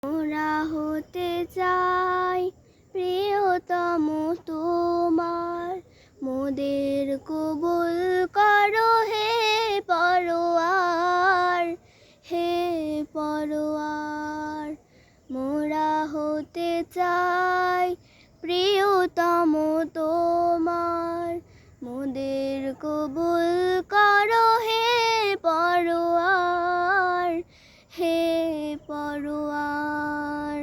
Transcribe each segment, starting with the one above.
মোরা হতে চাই প্রিয়তম তোমার, মোদের কবুল করো হে পরোয়ার, হে পরোয়ার। মোরা হতে চাই প্রিয়তম তোমার, মোদের কবুল করো হে পরোয়ার, হে পরোয়ার।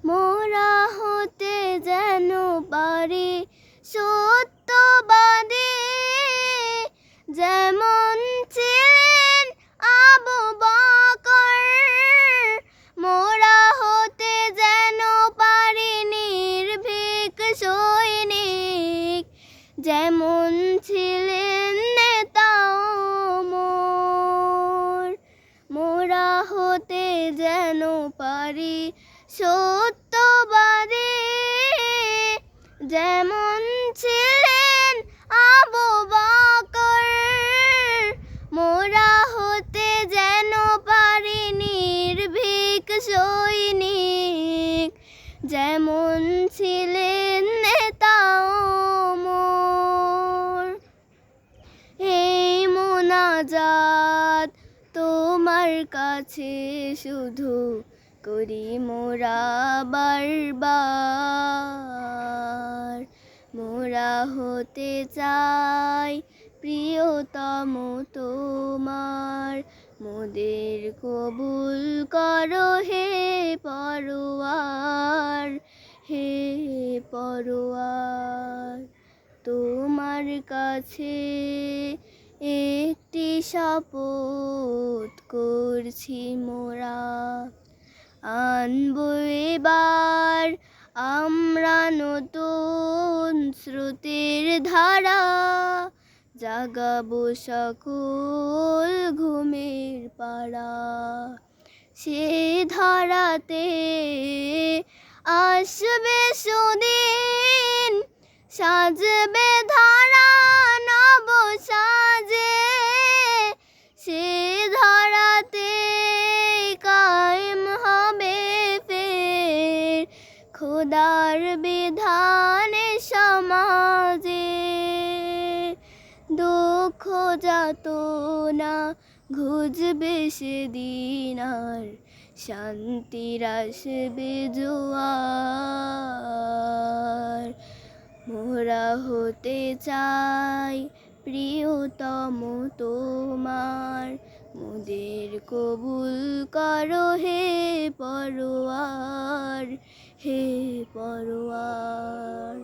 মোরা হতে যেন পারি সত্যবাদী, যেমন ছিলেন আবু বকর। মোরা হতে যেন পারি নির্ভীক সৈনিক, যেমন ছিলেন নেতা ওমর। মোরা হতে যেন পারি সত্যবাদী, যেমন ছিলেন আবু বকর। মোরা হতে যেন পারি নির্ভীক সৈনিক, যেমন ছিলেন নেতা ওমর। এই মোনাজাত তোমার কাছে শুধু করি মোরা বারবার। মোরা হতে চাই প্রিয়তম তোমার, মোদের কবুল করো হে পরোয়ার, হে পরোয়ার। তোমার কাছে একটি শপথ করছি মোরা, আনবো এবার আমরা নতুন স্রোতের ধারা, জাগাবো সকল ঘুমের পাড়া। সে ধারাতে আসবে সুদিন, সাজবে ধারা নব সাজে। সে ধারাতে কায়েম হবে ফের খোদার বিধানে সমাজে। দুঃখ যাতনা ঘুচবে সেদিন আর, শান্তির আসবে জোয়ার। মোরা হতে চাই প্রিয়তম তোমার, মোদের কবুল করো হে পরোয়ার, হে পরোয়ার।